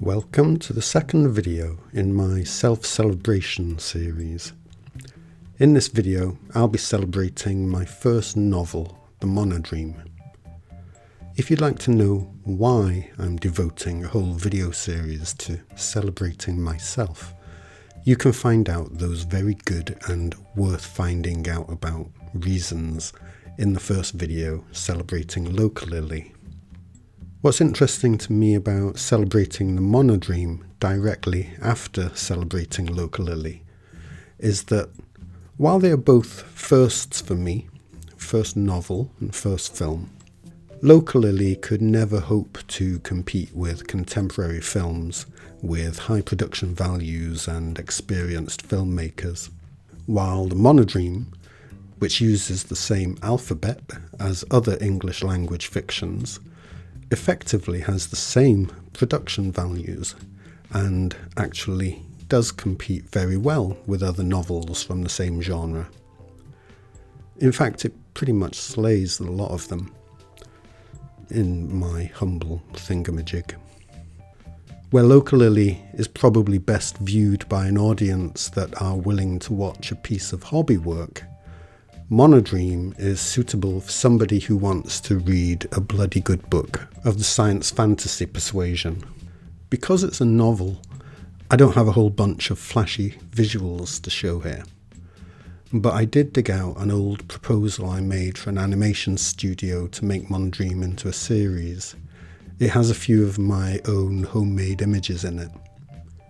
Welcome to the second video in my self-celebration series. In this video, I'll be celebrating my first novel, The Monodreme. If you'd like to know why I'm devoting a whole video series to celebrating myself, you can find out those very good and worth finding out about reasons in the first video, Celebrating Locally. What's interesting to me about celebrating the monodreme directly after celebrating Locally is that while they are both firsts for me, first novel and first film, Locally could never hope to compete with contemporary films with high production values and experienced filmmakers, while the monodreme, which uses the same alphabet as other English language fictions, effectively has the same production values and actually does compete very well with other novels from the same genre. In fact, it pretty much slays a lot of them, in my humble thingamajig. Where Locally is probably best viewed by an audience that are willing to watch a piece of hobby work, Monodreme is suitable for somebody who wants to read a bloody good book of the science fantasy persuasion. Because it's a novel, I don't have a whole bunch of flashy visuals to show here. But I did dig out an old proposal I made for an animation studio to make Monodreme into a series. It has a few of my own homemade images in it.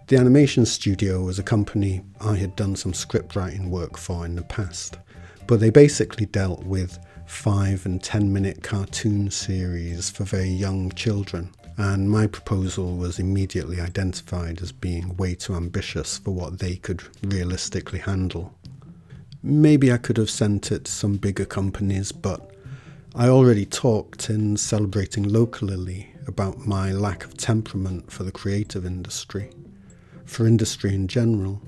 The animation studio was a company I had done some script writing work for in the past, but they basically dealt with 5 and 10-minute cartoon series for very young children, and my proposal was immediately identified as being way too ambitious for what they could realistically handle. Maybe I could have sent it to some bigger companies, but I already talked in Celebrating Locally about my lack of temperament for the creative industry, for industry in general.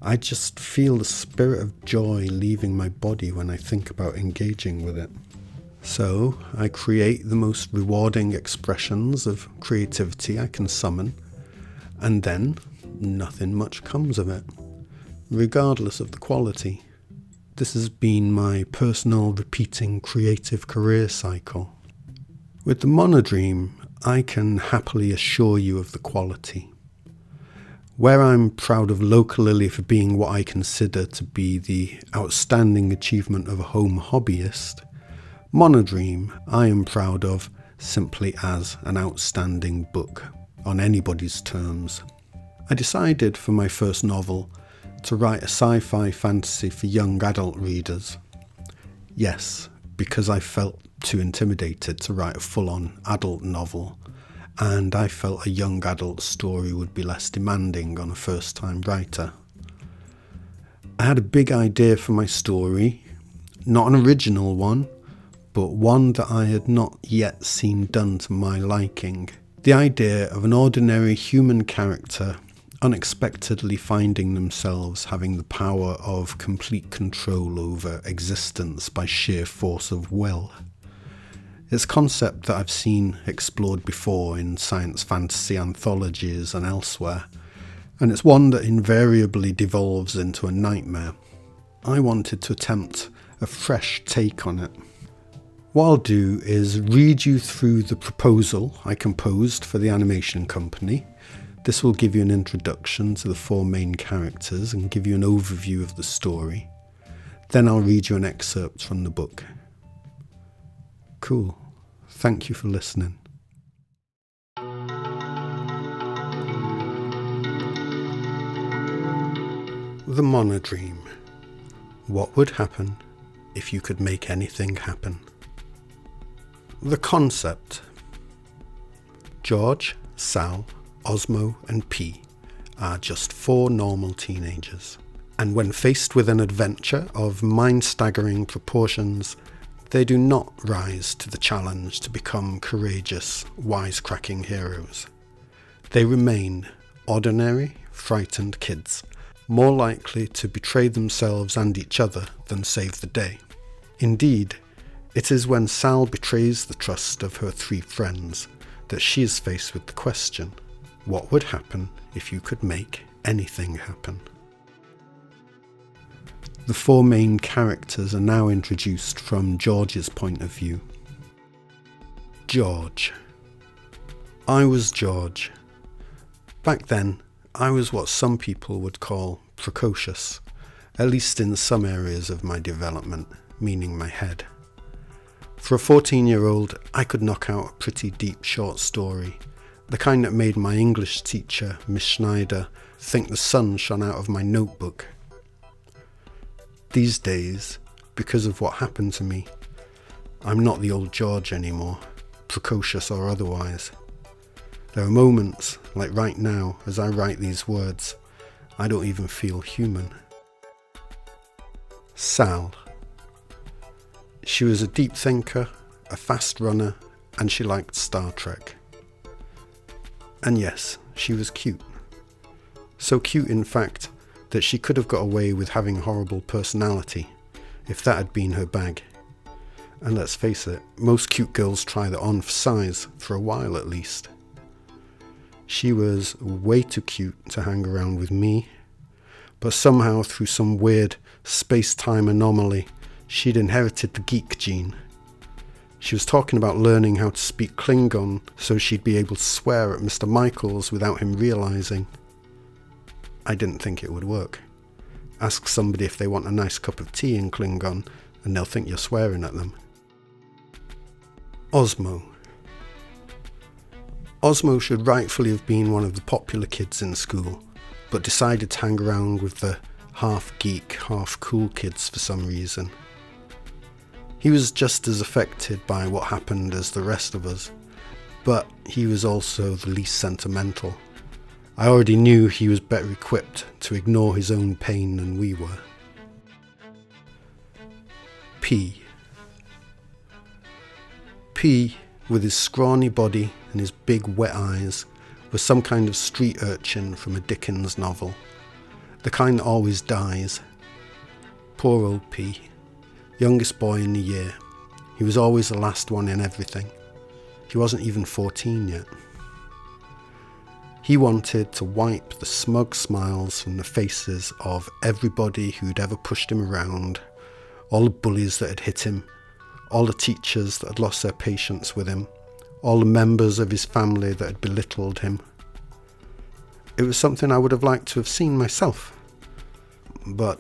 I just feel the spirit of joy leaving my body when I think about engaging with it. So I create the most rewarding expressions of creativity I can summon, and then nothing much comes of it, regardless of the quality. This has been my personal repeating creative career cycle. With the monodreme, I can happily assure you of the quality. Where I'm proud of Locally for being what I consider to be the outstanding achievement of a home hobbyist, Monodreme I am proud of simply as an outstanding book, on anybody's terms. I decided for my first novel to write a sci-fi fantasy for young adult readers. Yes, because I felt too intimidated to write a full-on adult novel, and I felt a young adult story would be less demanding on a first-time writer. I had a big idea for my story, not an original one, but one that I had not yet seen done to my liking. The idea of an ordinary human character unexpectedly finding themselves having the power of complete control over existence by sheer force of will. It's a concept that I've seen explored before in science fantasy anthologies and elsewhere, and it's one that invariably devolves into a nightmare. I wanted to attempt a fresh take on it. What I'll do is read you through the proposal I composed for the animation company. This will give you an introduction to the 4 main characters and give you an overview of the story. Then I'll read you an excerpt from the book. Cool. Thank you for listening. The Monodreme. What would happen if you could make anything happen? The concept. George, Sal, Osmo and P are just 4 normal teenagers, and when faced with an adventure of mind-staggering proportions, they do not rise to the challenge to become courageous, wisecracking heroes. They remain ordinary, frightened kids, more likely to betray themselves and each other than save the day. Indeed, it is when Sal betrays the trust of her 3 friends that she is faced with the question, What would happen if you could make anything happen? The four main characters are now introduced from George's point of view. George. I was George. Back then, I was what some people would call precocious, at least in some areas of my development, meaning my head. For a 14-year-old, I could knock out a pretty deep short story, the kind that made my English teacher, Miss Schneider, think the sun shone out of my notebook. These days, because of what happened to me, I'm not the old George anymore, precocious or otherwise. There are moments, like right now, as I write these words, I don't even feel human. Sal. She was a deep thinker, a fast runner, and she liked Star Trek. And yes, she was cute. So cute, in fact, that she could have got away with having a horrible personality, if that had been her bag. And let's face it, most cute girls try that on for size, for a while at least. She was way too cute to hang around with me, but somehow through some weird space-time anomaly, she'd inherited the geek gene. She was talking about learning how to speak Klingon so she'd be able to swear at Mr. Michaels without him realising. I didn't think it would work. Ask somebody if they want a nice cup of tea in Klingon and they'll think you're swearing at them. Osmo. Osmo should rightfully have been one of the popular kids in school, but decided to hang around with the half-geek, half-cool kids for some reason. He was just as affected by what happened as the rest of us, but he was also the least sentimental. I already knew he was better equipped to ignore his own pain than we were. P, with his scrawny body and his big wet eyes, was some kind of street urchin from a Dickens novel. The kind that always dies. Poor old P. Youngest boy in the year. He was always the last one in everything. He wasn't even 14 yet. He wanted to wipe the smug smiles from the faces of everybody who'd ever pushed him around, all the bullies that had hit him, all the teachers that had lost their patience with him, all the members of his family that had belittled him. It was something I would have liked to have seen myself. But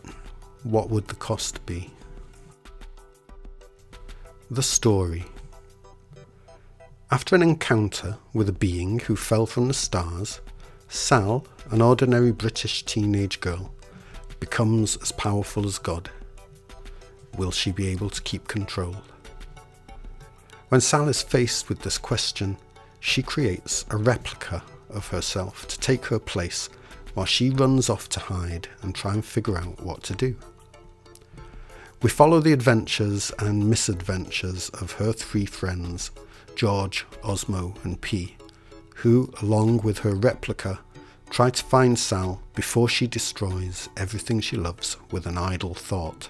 what would the cost be? The story. After an encounter with a being who fell from the stars, Sal, an ordinary British teenage girl, becomes as powerful as God. Will she be able to keep control? When Sal is faced with this question, she creates a replica of herself to take her place while she runs off to hide and try and figure out what to do. We follow the adventures and misadventures of her three friends, George, Osmo and P, who, along with her replica, try to find Sal before she destroys everything she loves with an idle thought.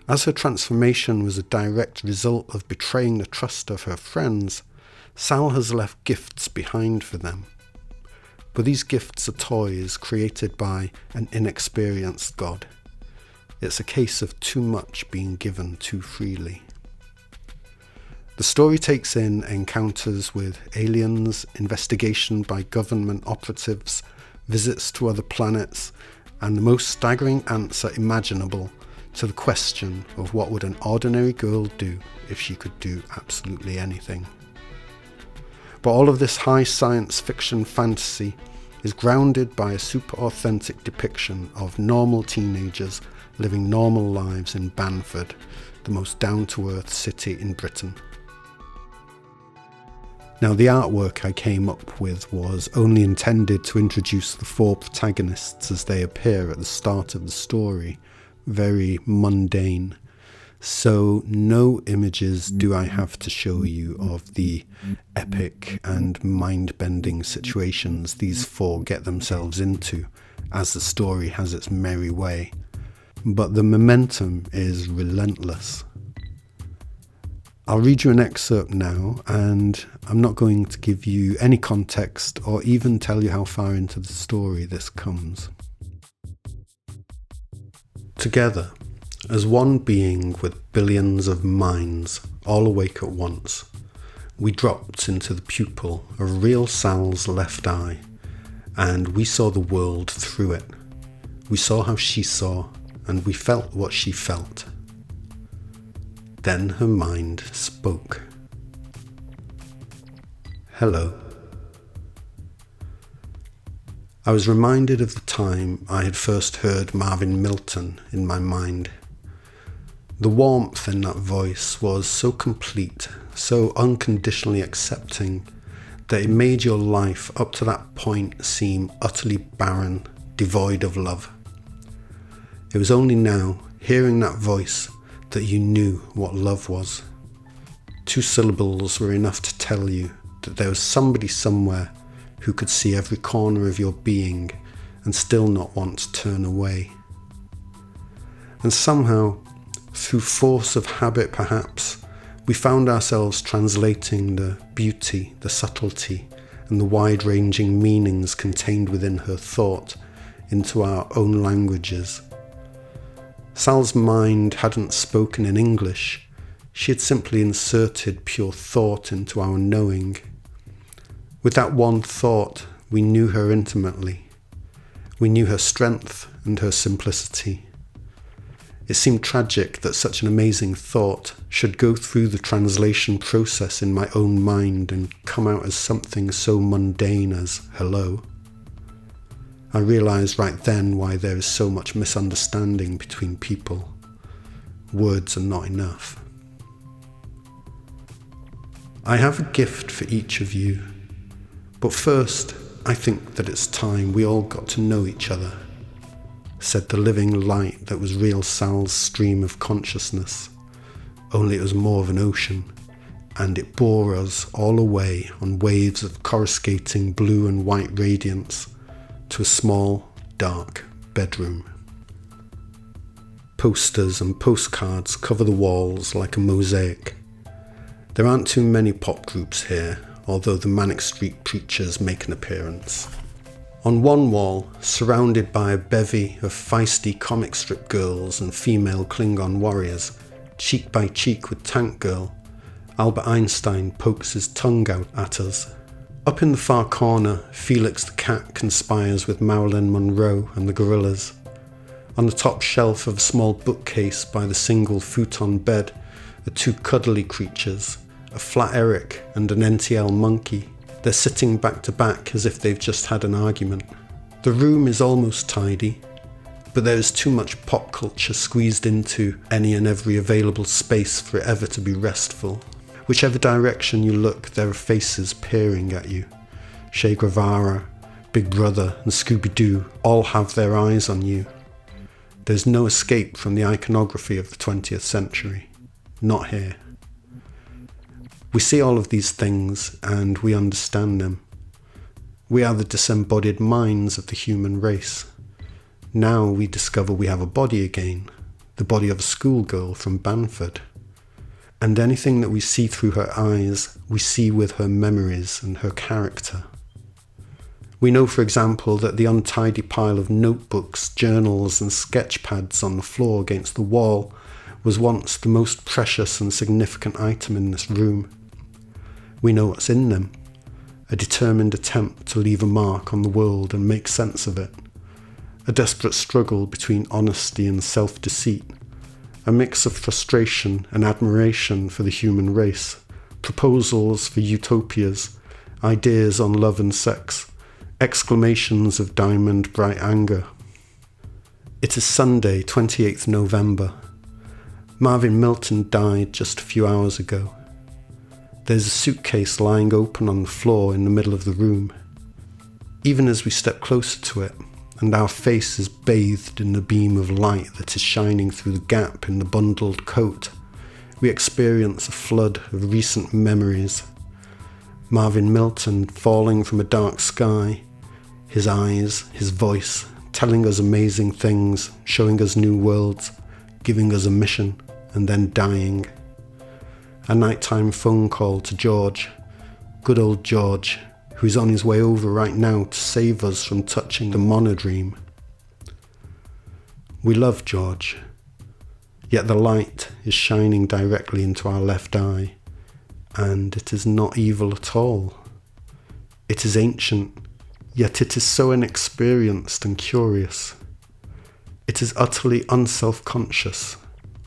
As her transformation was a direct result of betraying the trust of her friends, Sal has left gifts behind for them. But these gifts are toys created by an inexperienced God. It's a case of too much being given too freely. The story takes in encounters with aliens, investigation by government operatives, visits to other planets, and the most staggering answer imaginable to the question of what would an ordinary girl do if she could do absolutely anything. But all of this high science fiction fantasy is grounded by a super authentic depiction of normal teenagers living normal lives in Banford, the most down-to-earth city in Britain. Now, the artwork I came up with was only intended to introduce the four protagonists as they appear at the start of the story, very mundane. So no images do I have to show you of the epic and mind-bending situations these four get themselves into as the story has its merry way. But the momentum is relentless. I'll read you an excerpt now, and I'm not going to give you any context or even tell you how far into the story this comes. Together, as one being with billions of minds, all awake at once, we dropped into the pupil of real Sal's left eye, and we saw the world through it. We saw how she saw, and we felt what she felt. Then her mind spoke. Hello. I was reminded of the time I had first heard Marvin Milton in my mind. The warmth in that voice was so complete, so unconditionally accepting, that it made your life up to that point seem utterly barren, devoid of love. It was only now, hearing that voice, that you knew what love was. 2 syllables were enough to tell you that there was somebody somewhere who could see every corner of your being and still not want to turn away. And somehow, through force of habit perhaps, we found ourselves translating the beauty, the subtlety, and the wide-ranging meanings contained within her thought into our own languages. Sal's mind hadn't spoken in English. She had simply inserted pure thought into our knowing. With that one thought, we knew her intimately. We knew her strength and her simplicity. It seemed tragic that such an amazing thought should go through the translation process in my own mind and come out as something so mundane as hello. I realised right then why there is so much misunderstanding between people. Words are not enough. I have a gift for each of you, but first I think that it's time we all got to know each other, said the living light that was real Sal's stream of consciousness, only it was more of an ocean, and it bore us all away on waves of coruscating blue and white radiance to a small, dark bedroom. Posters and postcards cover the walls like a mosaic. There aren't too many pop groups here, although the Manic Street Preachers make an appearance. On one wall, surrounded by a bevy of feisty comic strip girls and female Klingon warriors, cheek by cheek with Tank Girl, Albert Einstein pokes his tongue out at us. Up in the far corner, Felix the cat conspires with Marilyn Monroe and the gorillas. On the top shelf of a small bookcase by the single futon bed are 2 cuddly creatures, a flat Eric and an NTL monkey. They're sitting back to back as if they've just had an argument. The room is almost tidy, but there is too much pop culture squeezed into any and every available space for it ever to be restful. Whichever direction you look, there are faces peering at you. Che Guevara, Big Brother and Scooby-Doo all have their eyes on you. There's no escape from the iconography of the 20th century. Not here. We see all of these things and we understand them. We are the disembodied minds of the human race. Now we discover we have a body again, the body of a schoolgirl from Banford. And anything that we see through her eyes, we see with her memories and her character. We know, for example, that the untidy pile of notebooks, journals and sketch pads on the floor against the wall was once the most precious and significant item in this room. We know what's in them, a determined attempt to leave a mark on the world and make sense of it, a desperate struggle between honesty and self-deceit, a mix of frustration and admiration for the human race, proposals for utopias, ideas on love and sex, exclamations of diamond bright anger. It is Sunday, 28th November. Marvin Milton died just a few hours ago. There's a suitcase lying open on the floor in the middle of the room. Even as we step closer to it, and our face is bathed in the beam of light that is shining through the gap in the bundled coat, we experience a flood of recent memories. Marvin Milton falling from a dark sky, his eyes, his voice, telling us amazing things, showing us new worlds, giving us a mission, and then dying. A nighttime phone call to George, good old George, who's on his way over right now to save us from touching the monodreme. We love George, yet the light is shining directly into our left eye, and it is not evil at all. It is ancient, yet it is so inexperienced and curious. It is utterly unself-conscious,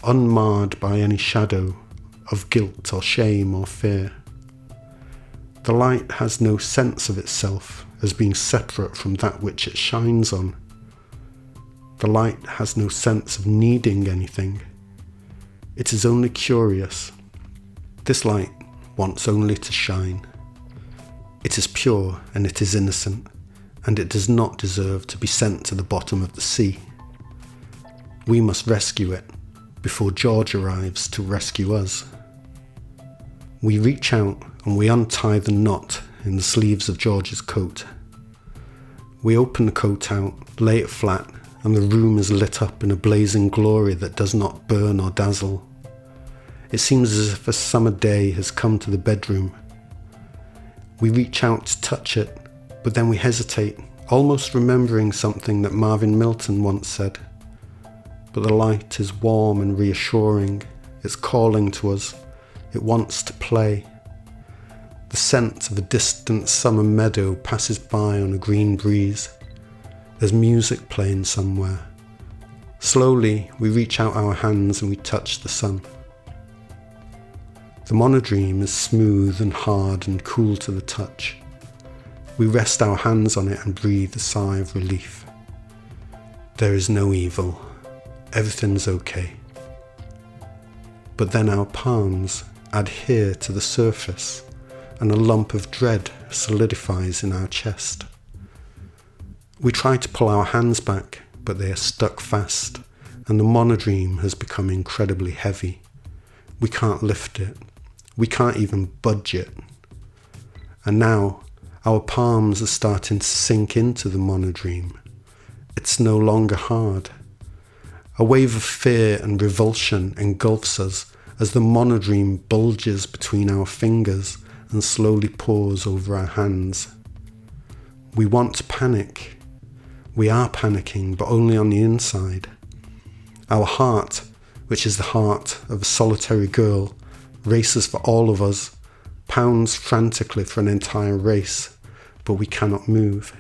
unmarred by any shadow of guilt or shame or fear. The light has no sense of itself as being separate from that which it shines on. The light has no sense of needing anything. It is only curious. This light wants only to shine. It is pure and it is innocent, and it does not deserve to be sent to the bottom of the sea. We must rescue it before George arrives to rescue us. We reach out and we untie the knot in the sleeves of George's coat. We open the coat out, lay it flat, and the room is lit up in a blazing glory that does not burn or dazzle. It seems as if a summer day has come to the bedroom. We reach out to touch it, but then we hesitate, almost remembering something that Marvin Milton once said. But the light is warm and reassuring. It's calling to us. It wants to play. The scent of a distant summer meadow passes by on a green breeze. There's music playing somewhere. Slowly, we reach out our hands and we touch the sun. The monodreme is smooth and hard and cool to the touch. We rest our hands on it and breathe a sigh of relief. There is no evil. Everything's okay. But then our palms adhere to the surface and a lump of dread solidifies in our chest. We try to pull our hands back, but they are stuck fast, and the monodreme has become incredibly heavy. We can't lift it. We can't even budge it. And now, our palms are starting to sink into the monodreme. It's no longer hard. A wave of fear and revulsion engulfs us as the monodreme bulges between our fingers and slowly pours over our hands. We want to panic. We are panicking, but only on the inside. Our heart, which is the heart of a solitary girl, races for all of us, pounds frantically for an entire race, but we cannot move.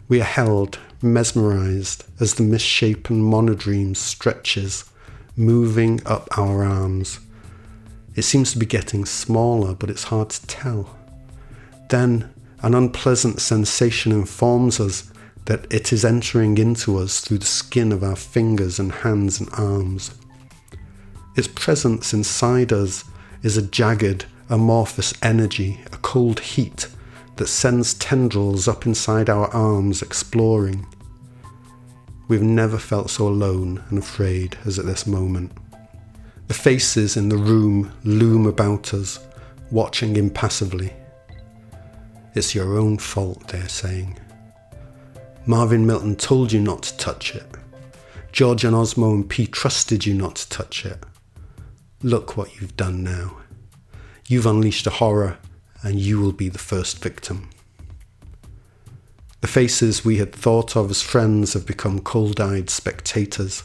We are held, mesmerized, as the misshapen monodreme stretches, moving up our arms. It seems to be getting smaller, but it's hard to tell. Then an unpleasant sensation informs us that it is entering into us through the skin of our fingers and hands and arms. Its presence inside us is a jagged, amorphous energy, a cold heat that sends tendrils up inside our arms exploring. We've never felt so alone and afraid as at this moment. The faces in the room loom about us, watching impassively. It's your own fault, they're saying. Marvin Milton told you not to touch it. George and Osmo and P trusted you not to touch it. Look what you've done now. You've unleashed a horror, and you will be the first victim. The faces we had thought of as friends have become cold-eyed spectators.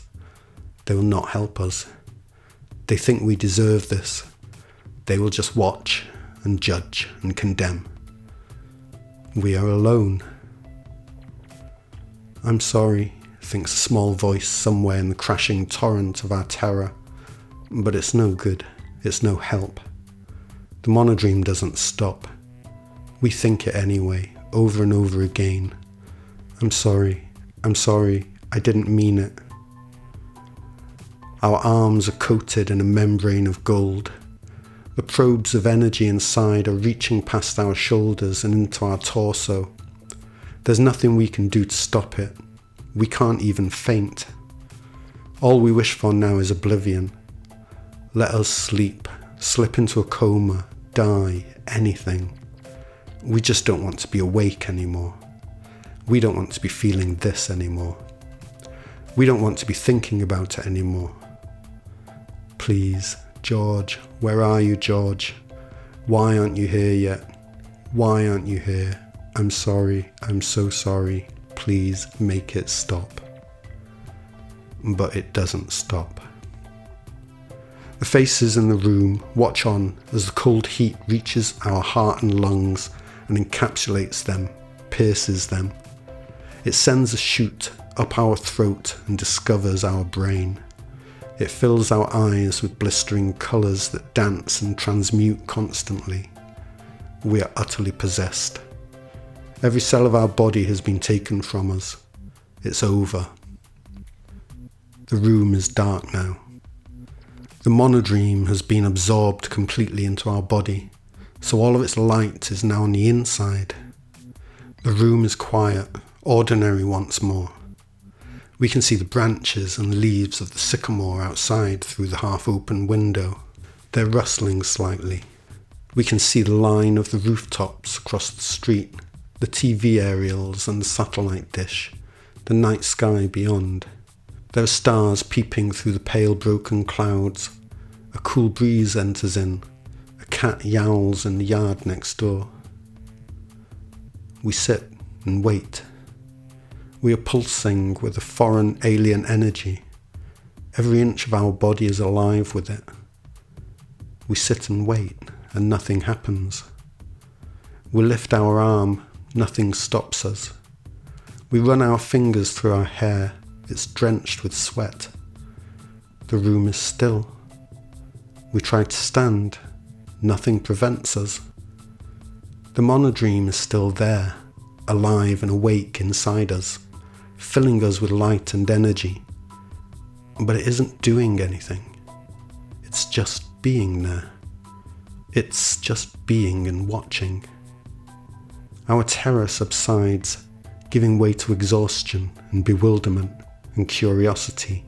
They will not help us. They think we deserve this. They will just watch and judge and condemn. We are alone. I'm sorry, thinks a small voice somewhere in the crashing torrent of our terror. But it's no good. It's no help. The monodreme doesn't stop. We think it anyway, over and over again. I'm sorry, I didn't mean it. Our arms are coated in a membrane of gold. The probes of energy inside are reaching past our shoulders and into our torso. There's nothing we can do to stop it. We can't even faint. All we wish for now is oblivion. Let us sleep, slip into a coma, die, anything. We just don't want to be awake anymore. We don't want to be feeling this anymore. We don't want to be thinking about it anymore. Please, George, where are you, George? Why aren't you here yet? Why aren't you here? I'm sorry, I'm so sorry. Please make it stop. But it doesn't stop. The faces in the room watch on as the cold heat reaches our heart and lungs and encapsulates them, pierces them. It sends a shoot up our throat and discovers our brain. It fills our eyes with blistering colours that dance and transmute constantly. We are utterly possessed. Every cell of our body has been taken from us. It's over. The room is dark now. The monodreme has been absorbed completely into our body, so all of its light is now on the inside. The room is quiet, ordinary once more. We can see the branches and leaves of the sycamore outside through the half-open window. They're rustling slightly. We can see the line of the rooftops across the street, the TV aerials and the satellite dish, the night sky beyond. There are stars peeping through the pale broken clouds. A cool breeze enters in. A cat yowls in the yard next door. We sit and wait. We are pulsing with a foreign alien energy. Every inch of our body is alive with it. We sit and wait, and nothing happens. We lift our arm, nothing stops us. We run our fingers through our hair, it's drenched with sweat. The room is still. We try to stand, nothing prevents us. The monodreme is still there, alive and awake inside us, filling us with light and energy. But it isn't doing anything. It's just being there. It's just being and watching. Our terror subsides, giving way to exhaustion and bewilderment and curiosity.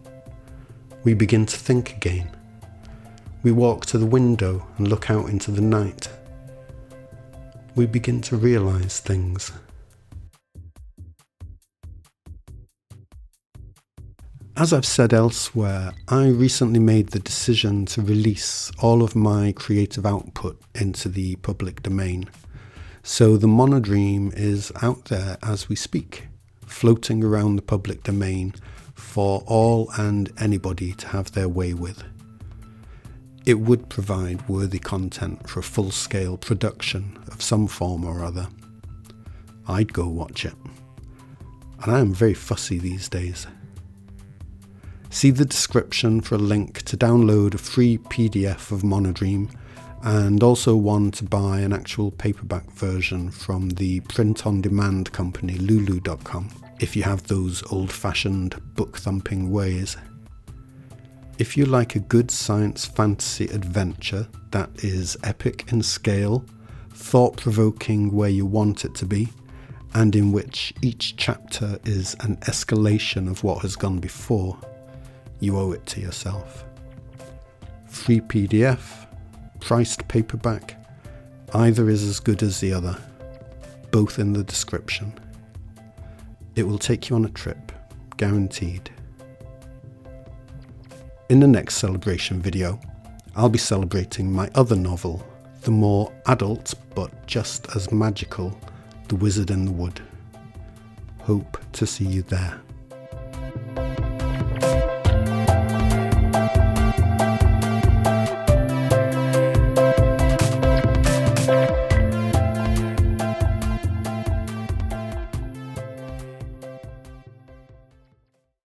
We begin to think again. We walk to the window and look out into the night. We begin to realize things. As I've said elsewhere, I recently made the decision to release all of my creative output into the public domain. So the monodreme is out there as we speak, floating around the public domain for all and anybody to have their way with. It would provide worthy content for a full-scale production of some form or other. I'd go watch it. And I am very fussy these days. See the description for a link to download a free PDF of monodreme and also one to buy an actual paperback version from the print-on-demand company lulu.com if you have those old-fashioned book-thumping ways. If you like a good science fantasy adventure that is epic in scale, thought-provoking where you want it to be, and in which each chapter is an escalation of what has gone before, you owe it to yourself. Free PDF, priced paperback, either is as good as the other, both in the description. It will take you on a trip, guaranteed. In the next celebration video, I'll be celebrating my other novel, the more adult but just as magical The Wizard in the Wood. Hope to see you there.